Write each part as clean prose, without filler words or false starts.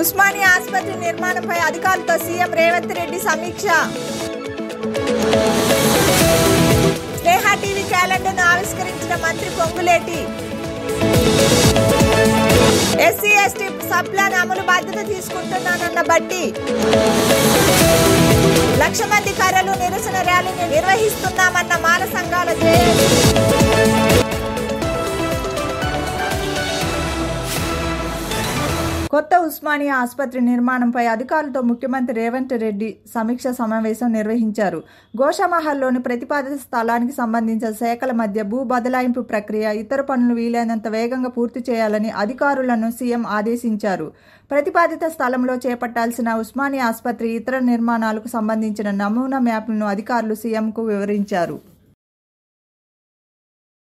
ఉస్మానియా ఆసుపత్రి నిర్మాణంపై అధికారులతో సీఎం రేవంత్ రెడ్డి సమీక్ష. స్నేహ టీవీ క్యాలెండర్ను ఆవిష్కరించిన మంత్రి Ponguleti. SC ST sub plan అమలు బాధ్యత తీసుకుంటున్నానన్న బట్టి. 1,00,000 మంది కర్రలు నిరసన ర్యాలీని నిర్వహిస్తున్నామన్న మాల సంఘాల జేఏసీ. కొత్త ఉస్మానియా ఆసుపత్రి నిర్మాణంపై అధికారులతో ముఖ్యమంత్రి రేవంత్ రెడ్డి సమీక్ష సమావేశం నిర్వహించారు. గోషామహల్లోని ప్రతిపాదిత స్థలానికి సంబంధించిన శాఖల మధ్య భూ బదలాయింపు ప్రక్రియ, ఇతర పనులు వీలైనంత వేగంగా పూర్తి చేయాలని అధికారులను సీఎం ఆదేశించారు. ప్రతిపాదిత స్థలంలో చేపట్టాల్సిన ఉస్మానియా ఆసుపత్రి ఇతర నిర్మాణాలకు సంబంధించిన నమూనా మ్యాప్లను అధికారులు సీఎంకు వివరించారు.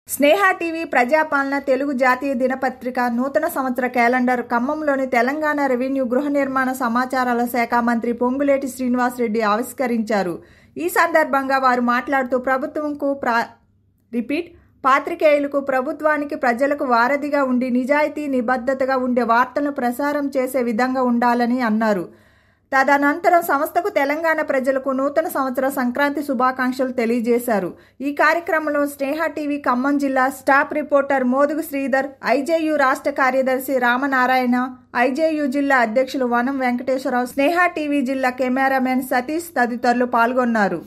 స్నేహ టీవీ ప్రజాపాలన తెలుగు జాతీయ దినపత్రిక నూతన సంవత్సర క్యాలెండర్ ఖమ్మంలోని తెలంగాణ రెవెన్యూ గృహ నిర్మాణ సమాచారాల శాఖ మంత్రి పొంగులేటి శ్రీనివాసరెడ్డి ఆవిష్కరించారు. ఈ సందర్భంగా వారు మాట్లాడుతూ పాత్రికేయులకు ప్రభుత్వానికి ప్రజలకు వారధిగా ఉండి నిజాయితీ నిబద్ధతగా ఉండే వార్తలను ప్రసారం చేసే విధంగా ఉండాలని అన్నారు. తదనంతరం సంస్థకు తెలంగాణ ప్రజలకు నూతన సంవత్సర సంక్రాంతి శుభాకాంక్షలు తెలియజేశారు. ఈ కార్యక్రమంలో స్నేహ టీవీ ఖమ్మం జిల్లా స్టాఫ్ రిపోర్టర్ మోదుగు శ్రీధర్, ఐజేయు రాష్ట్ర కార్యదర్శి రామనారాయణ, ఐజేయు జిల్లా అధ్యక్షులు వనం వెంకటేశ్వరరావు, స్నేహ టీవీ జిల్లా కెమెరామెన్ సతీష్ తదితరులు పాల్గొన్నారు.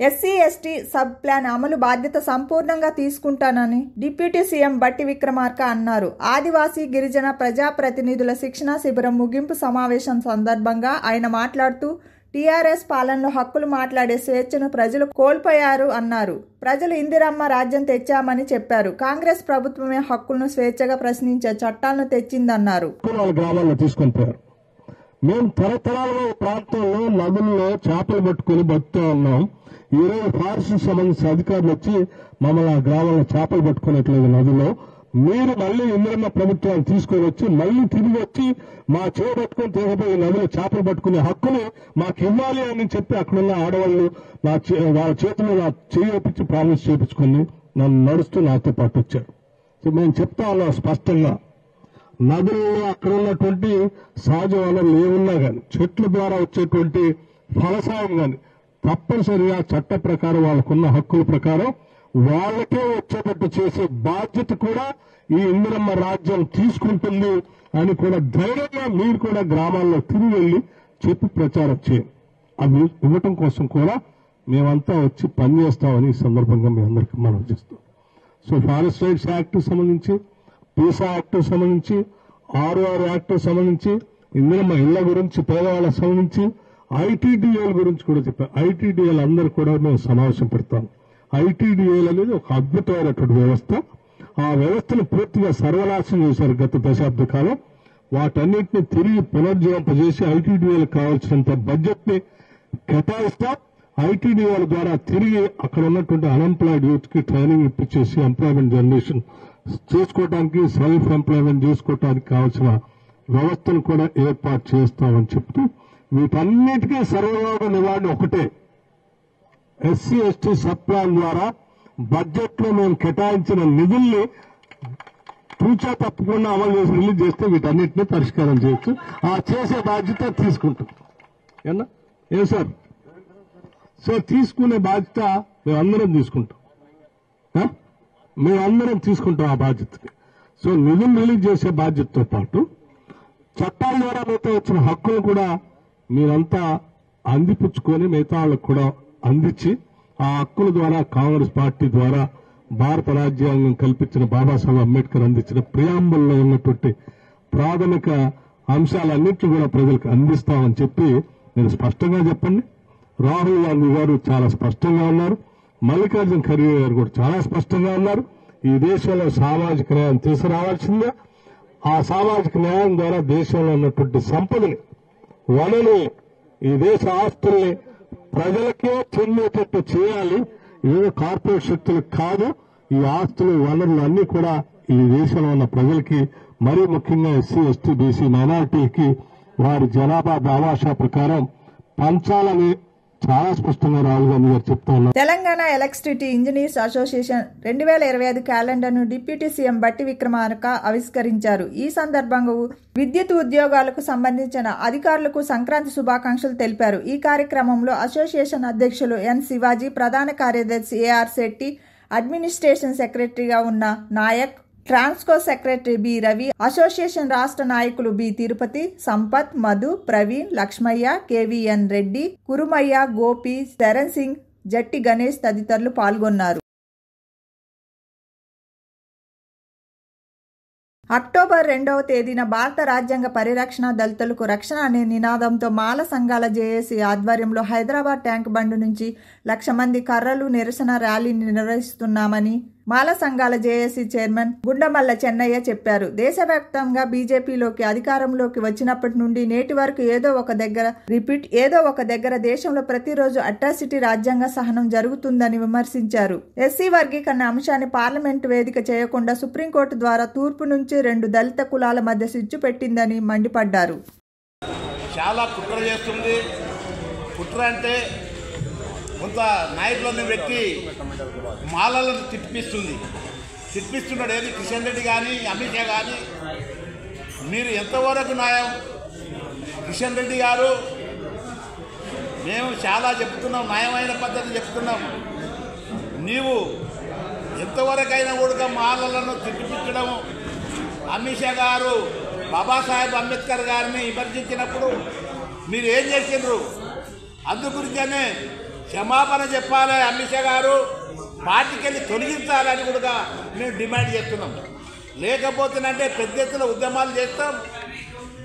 ఎస్సీ ఎస్టీ సబ్ ప్లాన్ అమలు బాధ్యత సంపూర్ణంగా తీసుకుంటానని డిప్యూటీ సీఎం బట్టి విక్రమార్క అన్నారు. ఆదివాసీ గిరిజన ప్రజాప్రతినిధుల శిక్షణా శిబిరం ముగింపు సమావేశం సందర్భంగా ఆయన మాట్లాడుతూ టీఆర్ఎస్ పాలనలో హక్కులు మాట్లాడే స్వేచ్ఛను ప్రజలు కోల్పోయారు అన్నారు. ప్రజలు ఇందిరమ్మ రాజ్యం తెచ్చామని చెప్పారు. కాంగ్రెస్ ప్రభుత్వమే హక్కులను స్వేచ్ఛగా ప్రశ్నించే చట్టాలను తెచ్చిందన్నారు. మేము తరతరాలుగా ప్రాంతంలో నదుల్లో చేపలు పట్టుకుని బతుకుతూ ఉన్నాం. ఈరోజు ఫారెస్ట్ సంబంధించిన అధికారులు వచ్చి మమ్మల్ని ఆ గ్రామంలో చేపలు పట్టుకునేట్లేదు నదిలో. మీరు మళ్ళీ ఇందిరమ్మ ప్రభుత్వాన్ని తీసుకొని వచ్చి మళ్ళీ తిరిగి వచ్చి మా చేయ పట్టుకుని తీసుకుపోయి నదిలో చేపలు పట్టుకునే హక్కుని మాకు ఇవ్వాలి అని చెప్పి అక్కడున్న ఆడవాళ్ళు వాళ్ళ చేతుల్లో నా చేయించి ప్రామిస్ చేయించుకుని నన్ను నడుస్తూ నాతో పాటు వచ్చారు. సో మేము చెప్తా ఉన్నాం స్పష్టంగా, నదుల్లో అక్కడ ఉన్నటువంటి సహజ వనరులు ఏమున్నా కానీ చెట్ల ద్వారా వచ్చేటువంటి ఫలసాయం కానీ తప్పనిసరిగా చట్ట ప్రకారం వాళ్ళకున్న హక్కుల ప్రకారం వాళ్ళకే వచ్చేటట్టు చేసే బాధ్యత కూడా ఈ ఇందిరమ్మ రాజ్యం తీసుకుంటుంది అని కూడా ధైర్యంగా మీరు కూడా గ్రామాల్లో తిరిగి వెళ్లి చెప్పి ప్రచారం చేయండి. అవి ఇవ్వటం కోసం కూడా మేమంతా వచ్చి పనిచేస్తామని ఈ సందర్భంగా మీ అందరికీ మనం చేస్తాం. సో ఫారెస్ట్ రైట్స్ యాక్ట్ సంబంధించి, పీసా యాక్ట్ సంబంధించి, 6 యాక్ట్ సంబంధించి, ఇందిరమ్మ ఇళ్ల గురించి, పేదవాళ్ళకు సంబంధించి, ఐటీడీఏల గురించి కూడా చెప్పారు. ఐటీడీఏలు అందరూ కూడా మేము సమావేశం పెడతాం. ఐటీడీఏలు అనేది ఒక అద్భుతమైనటువంటి వ్యవస్థ. ఆ వ్యవస్థను పూర్తిగా సర్వనాశనం చేశారు గత దశాబ్ద కాలం. వాటన్నిటిని తిరిగి పునర్జీవింపజేసి ఐటీడీఏలకు కావాల్సినంత బడ్జెట్ ని కేటాయిస్తాం. ఐటీడీఏల ద్వారా తిరిగి అక్కడ ఉన్నటువంటి అన్ఎంప్లాయిడ్ యూత్ కి ట్రైనింగ్ ఇప్పించేసి ఎంప్లాయ్మెంట్ జనరేషన్ చేసుకోవడానికి, సెల్ఫ్ ఎంప్లాయ్మెంట్ చేసుకోవడానికి కావాల్సిన వ్యవస్థను కూడా ఏర్పాటు చేస్తామని చెప్తూ వీటన్నిటికీ సర్వయోగ నివారణ ఒకటే. ఎస్సీ ఎస్టీ సబ్ ప్లాన్ ద్వారా బడ్జెట్ లో మేము కేటాయించిన నిధుల్ని తూచా తప్పకుండా అమలు చేసి రిలీజ్ చేస్తే వీటన్నిటిని పరిష్కారం చేయొచ్చు. ఆ చేసే బాధ్యత తీసుకుంటాం. ఏం సార్? సో తీసుకునే బాధ్యత మేమందరం తీసుకుంటాం. మేమందరం తీసుకుంటాం ఆ బాధ్యతని. సో నిధులు రిలీజ్ చేసే బాధ్యతతో పాటు చట్టాల ద్వారా మిగతా వచ్చిన హక్కులు కూడా మీరంతా అందిపుచ్చుకొని మిగతా వాళ్ళకు కూడా అందించి ఆ హక్కుల ద్వారా కాంగ్రెస్ పార్టీ ద్వారా భారత రాజ్యాంగం కల్పించిన బాబాసాహెబ్ అంబేద్కర్ అందించిన ప్రియాంబుల్లో ఉన్నటువంటి ప్రాథమిక అంశాలన్నింటినీ కూడా ప్రజలకు అందిస్తామని చెప్పి నేను స్పష్టంగా చెప్పండి. రాహుల్ గాంధీ గారు చాలా స్పష్టంగా ఉన్నారు. మల్లికార్జున ఖర్గే గారు కూడా చాలా స్పష్టంగా ఉన్నారు. ఈ దేశంలో సామాజిక న్యాయం తీసుకురావాల్సిందే. ఆ సామాజిక న్యాయం ద్వారా దేశంలో ఉన్నటువంటి సంపదని, వనరులు, ఈ దేశ ఆస్తుల్ని ప్రజలకే చెందేటట్టు చేయాలి. ఏదో కార్పొరేట్ శక్తులకు కాదు. ఈ ఆస్తులు, వనరులు అన్ని కూడా ఈ దేశంలో ఉన్న ప్రజలకి, మరీ ముఖ్యంగా ఎస్సీ ఎస్టీ బీసీ మైనారిటీకి వారి జనాభా దావాషా ప్రకారం పంచాలని చాలా స్పష్టంగా రాహుల్ గాంధీ గారు చెప్తా ఉన్నారు. తెలంగాణ ఎలక్ట్రిసిటీ ఇంజనీర్స్ అసోసియేషన్ 2025 క్యాలెండర్ను డిప్యూటీ సీఎం బట్టి విక్రమార్క ఆవిష్కరించారు. ఈ సందర్భంగా విద్యుత్ ఉద్యోగాలకు సంబంధించిన అధికారులకు సంక్రాంతి శుభాకాంక్షలు తెలిపారు. ఈ కార్యక్రమంలో అసోసియేషన్ అధ్యక్షులు ఎన్ శివాజీ, ప్రధాన కార్యదర్శి ఏఆర్ శెట్టి, అడ్మినిస్ట్రేషన్ సెక్రటరీగా ఉన్న Nayak, Transco secretary B Ravi, association రాష్ట్ర నాయకులు బి తిరుపతి, సంపత్, మధు, ప్రవీణ్, లక్ష్మయ్య, కేవీఎన్ రెడ్డి, కురుమయ్య, గోపి, శరణ్ సింగ్, జట్టి గణేష్ తదితరులు పాల్గొన్నారు. అక్టోబర్ 2వ తేదీన భారత రాజ్యాంగ పరిరక్షణ, దళితులకు రక్షణ అనే నినాదంతో మాల సంఘాల జేఏసీ ఆధ్వర్యంలో హైదరాబాద్ ట్యాంక్ బండ్ నుంచి 1,00,000 మంది కర్రలు నిరసన ర్యాలీ నిర్వహిస్తున్నామని మాల సంఘాల జేఏసీ చైర్మన్ గుండమల్ల చెన్నయ్య చెప్పారు. దేశవ్యాప్తంగా బీజేపీలోకి అధికారంలోకి వచ్చినప్పటి నుండి నేటి వరకు ఏదో ఒక దగ్గర దేశంలో ప్రతిరోజు అట్రాసిటీ రాజ్యాంగ సహనం జరుగుతుందని విమర్శించారు. ఎస్సీ వర్గీకరణ అంశాన్ని పార్లమెంటు వేదిక చేయకుండా సుప్రీంకోర్టు ద్వారా తూర్పు నుంచి 2 దళిత కులాల మధ్య సిచ్చు పెట్టిందని మండిపడ్డారు. చాలా కుట్ర చేస్తుంది. కుట్ర అంటే కొంత నాయకులను పెట్టి మాలలను తిప్పిస్తున్నాడు. ఏది కిషన్ రెడ్డి కానీ అమిత్ షా కానీ, మీరు ఎంతవరకు న్యాయం? కిషన్ రెడ్డి గారు, మేము చాలా చెప్తున్నాం, న్యాయమైన పద్ధతి చెప్తున్నాం. నీవు ఎంతవరకైనా కూడా మాలలను తిప్పించడం. అమిత్ షా గారు బాబాసాహెబ్ అంబేద్కర్ గారిని విమర్శించినప్పుడు మీరు ఏం చేసిండ్రు? అందుగురించనే క్షమాపణ చెప్పాలి. అమిత్ షా గారు పార్టీకి వెళ్ళి తొలగించాలని కూడా మేము డిమాండ్ చేస్తున్నాం. లేకపోతేనంటే పెద్ద ఎత్తున ఉద్యమాలు చేస్తాం.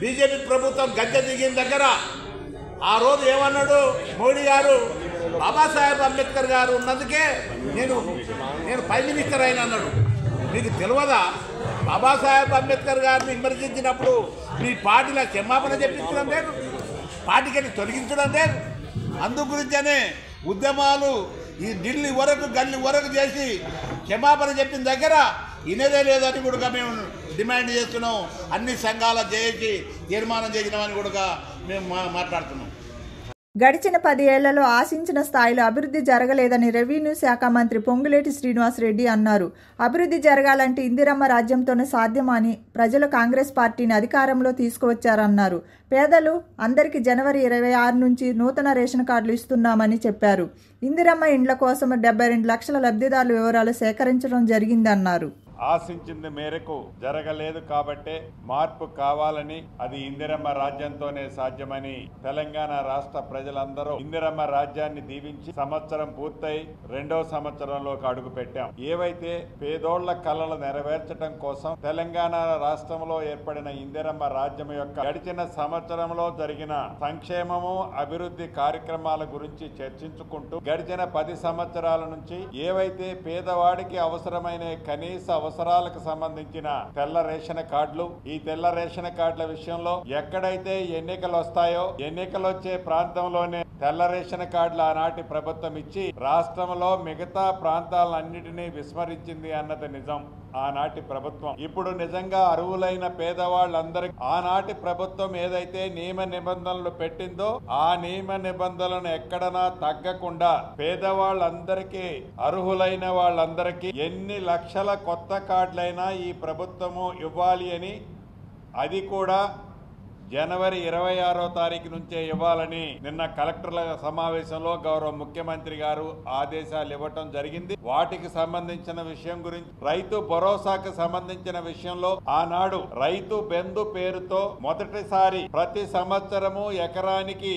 బీజేపీ ప్రభుత్వం గద్దె దిగిన దగ్గర ఆ రోజు ఏమన్నాడు మోడీ గారు? బాబాసాహెబ్ అంబేద్కర్ గారు ఉన్నందుకే నేను ప్రైమ్ మినిస్టర్ అయినా అన్నాడు. మీకు తెలియదా? బాబాసాహెబ్ అంబేద్కర్ గారిని విమర్శించినప్పుడు మీ పార్టీలో క్షమాపణ చెప్పించడం లేదు, పార్టీకి వెళ్ళి తొలగించడం లేదు. అందు గురించనే ఉద్యమాలు ఈ ఢిల్లీ వరకు గల్లీ వరకు చేసి క్షమాపణ చెప్పిన దగ్గర ఇనేదే లేదని కూడా మేము డిమాండ్ చేస్తున్నాం. అన్ని సంఘాల చేసి తీర్మానం చేసినామని కూడా మేము మాట్లాడుతున్నాం. గడిచిన 10 ఏళ్లలో ఆశించిన స్థాయిలో అభివృద్ధి జరగలేదని రెవెన్యూ శాఖ మంత్రి పొంగులేటి శ్రీనివాసరెడ్డి అన్నారు. అభివృద్ధి జరగాలంటే ఇందిరమ్మ రాజ్యంతోనే సాధ్యమని ప్రజలు కాంగ్రెస్ పార్టీని అధికారంలో తీసుకువచ్చారన్నారు. పేదలు అందరికీ జనవరి 26 నుంచి నూతన రేషన్ కార్డులు ఇస్తున్నామని చెప్పారు. ఇందిరమ్మ ఇండ్ల కోసం 72 లక్షల లబ్ధిదారుల వివరాలు సేకరించడం జరిగిందన్నారు. ఆశించింది మేరకు జరగలేదు కాబట్టే మార్పు కావాలని, అది ఇందిరమ్మ రాజ్యంతోనే సాధ్యమని తెలంగాణ రాష్ట్ర ప్రజలందరూ ఇందిరమ్మ రాజ్యాన్ని దీవించి సంవత్సరం పూర్తయి 2వ సంవత్సరంలోకి అడుగు పెట్టాం. ఏవైతే పేదోళ్ల కలలు నెరవేర్చడం కోసం తెలంగాణ రాష్ట్రంలో ఏర్పడిన ఇందిరమ్మ రాజ్యం యొక్క గడిచిన సంవత్సరంలో జరిగిన సంక్షేమము, అభివృద్ధి కార్యక్రమాల గురించి చర్చించుకుంటూ గడిచిన 10 సంవత్సరాల నుంచి ఏవైతే పేదవాడికి అవసరమైన కనీస అవసరాలకు సంబంధించిన తెల్ల రేషన్ కార్డులు, ఈ తెల్ల రేషన్ కార్డుల విషయంలో ఎక్కడైతే ఎన్నికలు వస్తాయో ఎన్నికలు వచ్చే ప్రాంతంలోనే తెల్ల రేషన్ కార్డులు ఆనాటి ప్రభుత్వం ఇచ్చి రాష్ట్రంలో మిగతా ప్రాంతాలన్నిటినీ విస్మరించింది అన్నది నిజం. ఆనాటి ప్రభుత్వం ఇప్పుడు నిజంగా అర్హులైన పేదవాళ్ళందరికీ ఆనాటి ప్రభుత్వం ఏదైతే నియమ నిబంధనలు పెట్టిందో ఆ నియమ నిబంధనలను ఎక్కడనా తగ్గకుండా పేదవాళ్ళందరికీ, అర్హులైన వాళ్ళందరికీ ఎన్ని లక్షల కొత్త కార్డులైనా ఈ ప్రభుత్వము ఇవ్వాలి అని, అది కూడా జనవరి 26వ తారీఖు నుంచే ఇవ్వాలని నిన్న కలెక్టర్ల సమావేశంలో గౌరవ ముఖ్యమంత్రి గారు ఆదేశాలు ఇవ్వటం జరిగింది. వాటికి సంబంధించిన విషయం గురించి, రైతు భరోసాకు సంబంధించిన విషయంలో ఆనాడు రైతు బంధు పేరుతో మొదటిసారి ప్రతి సంవత్సరము ఎకరానికి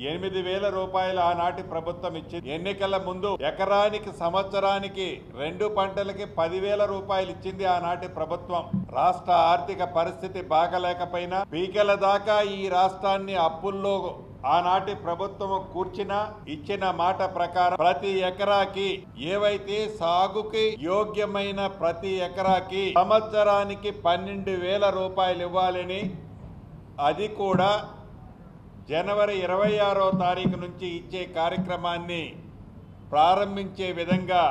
8,000 రూపాయలు ఆనాటి ప్రభుత్వం ఇచ్చింది. ఎన్నికల ముందు ఎకరానికి సంవత్సరానికి 2 పంటలకి 10,000 రూపాయలు ఇచ్చింది ఆనాటి ప్రభుత్వం. రాష్ట్ర ఆర్థిక పరిస్థితి బాగలేకపోయినా పీకల దాకా ఈ రాష్ట్రాన్ని అప్పుల్లో ఆనాటి ప్రభుత్వం ఇచ్చిన మాట ప్రకారం ప్రతి ఎకరాకి, ఏవైతే సాగుకి యోగ్యమైన ప్రతి ఎకరాకి సంవత్సరానికి 12,000 రూపాయలు ఇవ్వాలని, అది కూడా జనవరి 26వ తారీఖు నుంచి ఇచ్చే కార్యక్రమాన్ని ప్రారంభించే విధంగా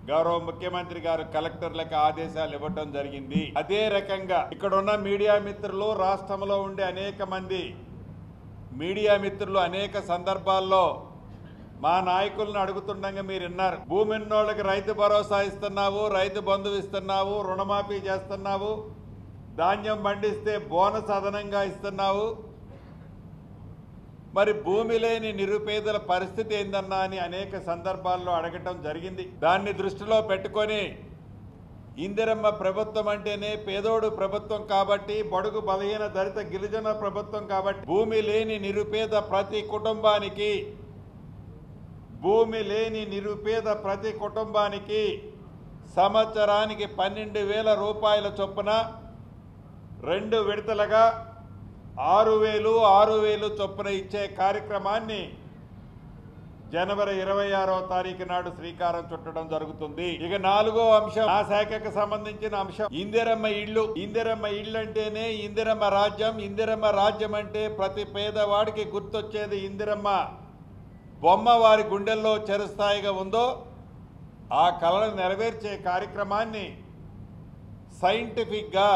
గౌరవ ముఖ్యమంత్రి గారు కలెక్టర్లకు ఆదేశాలు ఇవ్వటం జరిగింది. అదే రకంగా ఇక్కడున్న మీడియా మిత్రులు, రాష్ట్రంలో ఉండే అనేక మంది మీడియా మిత్రులు అనేక సందర్భాల్లో మా నాయకులను అడుగుతుండగా మీరు విన్నారు. భూమి ఉన్నోళ్ళకి రైతు భరోసా ఇస్తున్నావు, రైతు బంధు ఇస్తున్నావు, రుణమాఫీ చేస్తున్నావు, ధాన్యం పండిస్తే బోనస్ అదనంగా ఇస్తున్నావు, మరి భూమి లేని నిరుపేదల పరిస్థితి ఏందన్నా అని అనేక సందర్భాల్లో అడగటం జరిగింది. దాన్ని దృష్టిలో పెట్టుకొని ఇందిరమ్మ ప్రభుత్వం అంటేనే పేదోడు ప్రభుత్వం కాబట్టి, బడుగు బలహీన దళిత గిరిజన ప్రభుత్వం కాబట్టి భూమి లేని నిరుపేద ప్రతి కుటుంబానికి సంవత్సరానికి 12,000 రూపాయల చొప్పున 2 విడతలుగా 6,000 చొప్పున ఇచ్చే కార్యక్రమాన్ని జనవరి 26వ తారీఖు నాడు శ్రీకారం చుట్టడం జరుగుతుంది. ఇక 4వ అంశం, ఆ శాఖకు సంబంధించిన అంశం ఇందిరమ్మ ఇళ్లు. ఇందిరమ్మ ఇళ్లు అంటేనే ఇందిరమ్మ రాజ్యం. ఇందిరమ్మ రాజ్యం అంటే ప్రతి పేదవాడికి గుర్తొచ్చేది ఇందిరమ్మ బొమ్మ వారి గుండెల్లో చిరస్థాయిగా ఉందో ఆ కళను నెరవేర్చే కార్యక్రమాన్ని సైంటిఫిక్ గా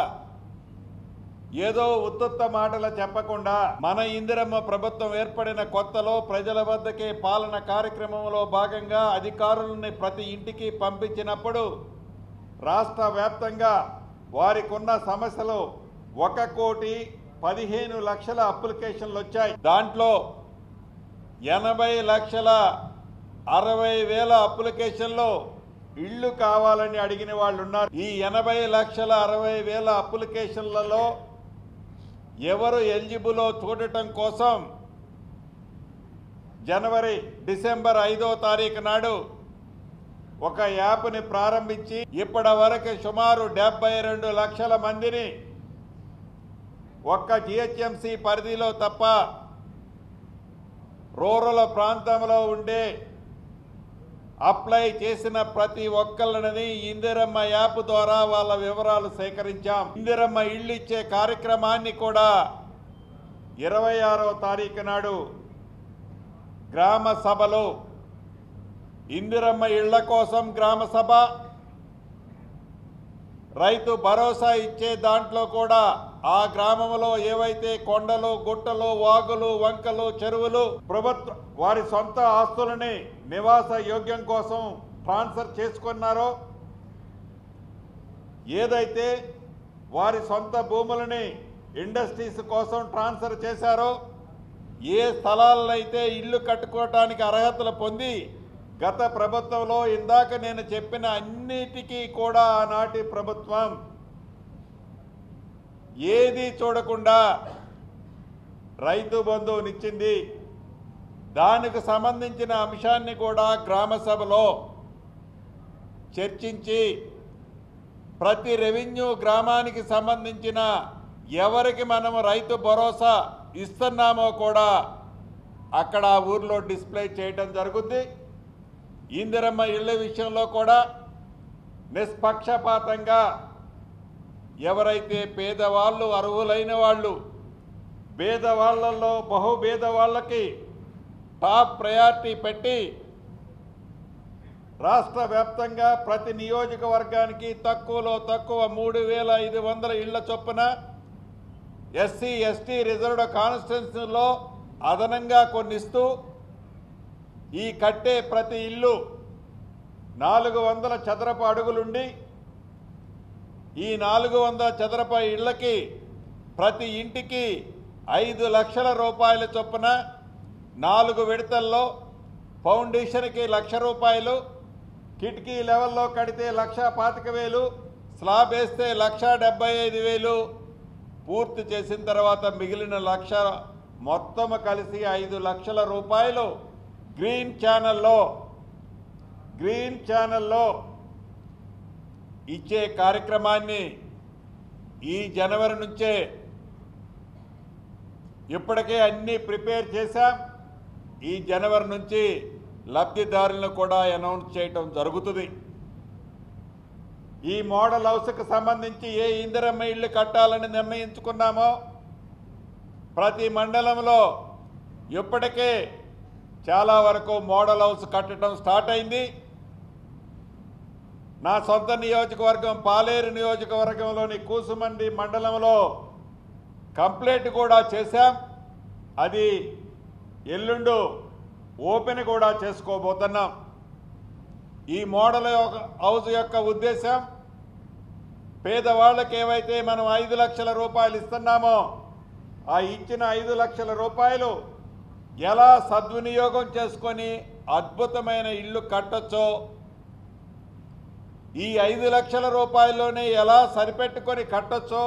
ఏదో ఉత్తుత్త మాటలు చెప్పకుండా మన ఇందిరమ్మ ప్రభుత్వం ఏర్పడిన కొత్తలో ప్రజల వద్దకే పాలన కార్యక్రమంలో భాగంగా అధికారులని ప్రతి ఇంటికి పంపించినప్పుడు రాష్ట్ర వ్యాప్తంగా వారికి ఉన్న సమస్యలు 1,15,00,000 అప్లికేషన్లు వచ్చాయి. దాంట్లో 80,60,000 అప్లికేషన్లో ఇళ్లు కావాలని అడిగిన వాళ్ళు ఉన్నారు. ఈ 80,60,000 అప్లికేషన్లలో ఎవరు ఎలిజిబులో చూడటం కోసం డిసెంబర్ 5వ తారీఖు నాడు ఒక యాప్ని ప్రారంభించి ఇప్పటి వరకు సుమారు 72 లక్షల మందిని ఒక్క జిహెచ్ఎంసీ పరిధిలో తప్ప రూరల్ ప్రాంతంలో ఉండే అప్లై చేసిన ప్రతి ఒక్కళ్ళని ఇందిరమ్మ యాప్ ద్వారా వాళ్ళ వివరాలు సేకరించాం. ఇందిరమ్మ ఇళ్ళు ఇచ్చే కార్యక్రమాన్ని కూడా 26వ తారీఖు నాడు గ్రామ సభలో ఇందిరమ్మ ఇళ్ల కోసం గ్రామ సభ, రైతు భరోసా ఇచ్చే దాంట్లో కూడా ఆ గ్రామంలో ఏవైతే కొండలు, గుట్టలు, వాగులు, వంకలు, చెరువులు ప్రభుత్వ వారి సొంత ఆస్తులని నివాస యోగ్యం కోసం ట్రాన్స్ఫర్ చేసుకున్నారో, ఏదైతే వారి సొంత భూములని ఇండస్ట్రీస్ కోసం ట్రాన్స్ఫర్ చేశారో, ఏ స్థలాలనైతే ఇల్లు కట్టుకోవటానికి అర్హతలు పొంది గత ప్రభుత్వంలో ఇందాక నేను చెప్పిన అన్నిటికీ కూడా ఆనాటి ప్రభుత్వం ఏది చూడకుండా రైతు బంధువునిచ్చింది. దానికి సంబంధించిన అంశాన్ని కూడా గ్రామ సభలో చర్చించి ప్రతి రెవెన్యూ గ్రామానికి సంబంధించిన ఎవరికి మనము రైతు భరోసా ఇస్తున్నామో కూడా అక్కడ ఆ ఊర్లో డిస్ప్లే చేయడం జరుగుతుంది. ఇందిరమ్మ ఇళ్ల విషయంలో కూడా నిష్పక్షపాతంగా ఎవరైతే పేదవాళ్ళు, అర్హులైన వాళ్ళు, పేదవాళ్లలో బహుపేదవాళ్ళకి టాప్ ప్రయారిటీ పెట్టి రాష్ట్ర వ్యాప్తంగా ప్రతి నియోజకవర్గానికి తక్కువలో తక్కువ 3,500 ఇళ్ల చొప్పున ఎస్సీ ఎస్టీ రిజర్వ్డ్ కాన్స్టిట్యున్సీలో అదనంగా కొన్నిస్తూ ఈ కట్టే ప్రతి ఇల్లు 400 చదరపు అడుగులుండి ఈ 400 చదరపు ఇళ్లకి ప్రతి ఇంటికి 5 లక్షల రూపాయల చొప్పున 4 విడతల్లో ఫౌండేషన్కి 1,00,000 రూపాయలు, కిటికీ లెవెల్లో కడితే 1,25,000, స్లాబ్ వేస్తే 1,75,000 పూర్తి చేసిన తర్వాత మిగిలిన 1,00,000 మొత్తం కలిసి 5 లక్షల రూపాయలు గ్రీన్ ఛానల్లో ఇచ్చే కార్యక్రమాన్ని ఈ జనవరి నుంచే ఇప్పటికే అన్ని ప్రిపేర్ చేశాం. ఈ జనవరి నుంచి లబ్ధిదారులను కూడా అనౌన్స్ చేయటం జరుగుతుంది. ఈ మోడల్ హౌస్కి సంబంధించి ఏ ఇందిరమ్మ ఇళ్ళు కట్టాలని నిర్ణయించుకున్నామో ప్రతి మండలంలో ఇప్పటికే చాలా వరకు మోడల్ హౌస్ కట్టడం స్టార్ట్ అయింది. నా సొంత నియోజకవర్గం పాలేరు నియోజకవర్గంలోని కూసుమండి మండలంలో కంప్లీట్ కూడా చేశాం. అది ఎల్లుండు ఓపెన్ కూడా చేసుకోబోతున్నాం. ఈ మోడల్ హౌస్ యొక్క ఉద్దేశం పేదవాళ్ళకి ఏవైతే మనం 5 లక్షల రూపాయలు ఇస్తున్నామో ఆ ఇచ్చిన 5 లక్షల రూపాయలు ఎలా సద్వినియోగం చేసుకొని అద్భుతమైన ఇల్లు కట్టొచ్చో, ఈ 5 లక్షల రూపాయల్లోనే ఎలా సరిపెట్టుకొని కట్టొచ్చో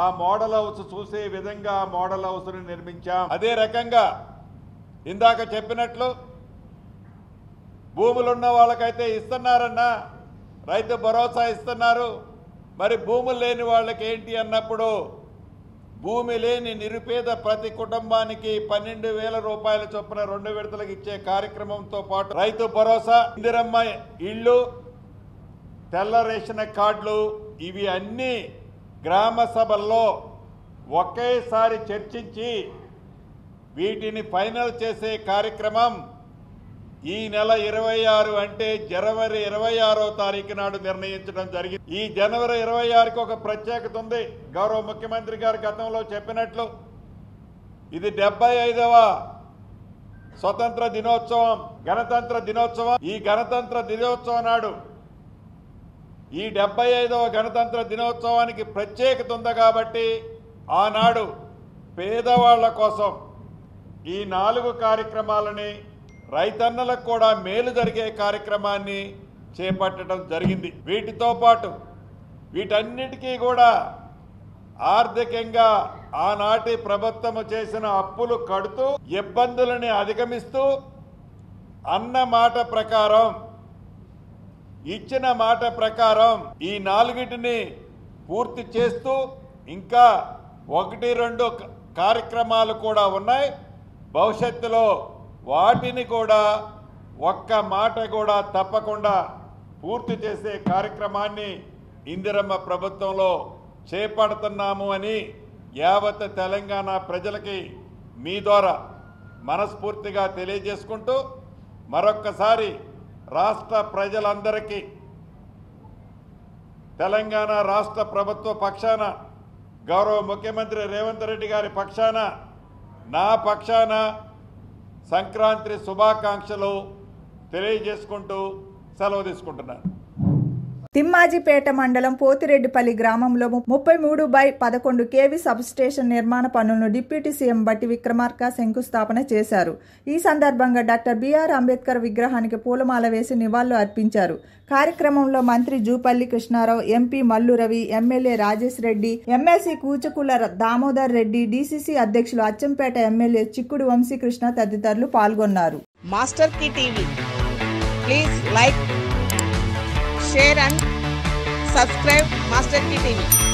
ఆ మోడల్ హౌస్ చూసే విధంగా ఆ మోడల్ హౌస్ని నిర్మించాం. అదే రకంగా ఇందాక చెప్పినట్లు భూములున్న వాళ్ళకైతే ఇస్తున్నారన్నా, రైతు భరోసా ఇస్తున్నారు. మరి భూములు లేని వాళ్ళకి ఏంటి అన్నప్పుడు భూమి లేని నిరుపేద ప్రతి కుటుంబానికి 12,000 రూపాయల చొప్పున 2 విడతలకు ఇచ్చే కార్యక్రమంతో పాటు రైతు భరోసా, ఇందిరమ్మ ఇళ్ళు, తెల్ల రేషన్ కార్డులు, ఇవి అన్నీ గ్రామ సభల్లో ఒకేసారి చర్చించి వీటిని ఫైనల్ చేసే కార్యక్రమం ఈ నెల 26 అంటే జనవరి 26వ తారీఖు నాడు నిర్ణయించడం జరిగింది. ఈ జనవరి 26కి ఒక ప్రత్యేకత ఉంది. గౌరవ ముఖ్యమంత్రి గారు గతంలో చెప్పినట్లు ఇది 75వ స్వతంత్ర దినోత్సవం, గణతంత్ర దినోత్సవం. ఈ గణతంత్ర దినోత్సవం నాడు ఈ 75వ గణతంత్ర దినోత్సవానికి ప్రత్యేకత ఉంది కాబట్టి ఆనాడు పేదవాళ్ల కోసం ఈ 4 కార్యక్రమాలని, రైతన్నలకు కూడా మేలు జరిగే కార్యక్రమాన్ని చేపట్టడం జరిగింది. వీటితో పాటు వీటన్నిటికీ కూడా ఆర్థికంగా ఆనాటి ప్రభుత్వం చేసిన అప్పులు కడుతూ ఇబ్బందులని అధిగమిస్తూ అన్న మాట ప్రకారం, ఇచ్చిన మాట ప్రకారం ఈ 4టిని పూర్తి చేస్తూ ఇంకా 1-2 కార్యక్రమాలు కూడా ఉన్నాయి. భవిష్యత్తులో వాటిని కూడా ఒక్క మాట కూడా తప్పకుండా పూర్తి చేసే కార్యక్రమాన్ని ఇందిరమ్మ ప్రభుత్వంలో చేపడుతున్నాము అని యావత్ తెలంగాణ ప్రజలకి మీ ద్వారా మనస్ఫూర్తిగా తెలియజేసుకుంటూ మరొక్కసారి రాష్ట్ర ప్రజలందరికీ తెలంగాణ రాష్ట్ర ప్రభుత్వ పక్షాన, గౌరవ ముఖ్యమంత్రి రేవంత్ రెడ్డి గారి పక్షాన, నా పక్షాన సంక్రాంతి శుభాకాంక్షలు తెలియజేసుకుంటూ సెలవు తీసుకుంటున్నాను. తిమ్మాజిపేట మండలం పోతిరెడ్డిపల్లి గ్రామంలో 33/11 కేవీ సబ్స్టేషన్ నిర్మాణ పనులను డిప్యూటీ సీఎం బట్టి విక్రమార్క శంకుస్థాపన చేశారు. ఈ సందర్భంగా డాక్టర్ బిఆర్ అంబేద్కర్ విగ్రహానికి పూలమాల వేసి నివాళులు అర్పించారు. కార్యక్రమంలో మంత్రి Jupally Krishna Rao, MP Mallu Ravi, MLA Rajesh Reddy, MLC Kuchukulla Damodar Reddy, DCC అధ్యక్షులు అచ్చంపేట ఎమ్మెల్యే చిక్కుడు వంశీకృష్ణ తదితరులు పాల్గొన్నారు. మాస్టర్ కి TV please like, share and subscribe Master Key TV.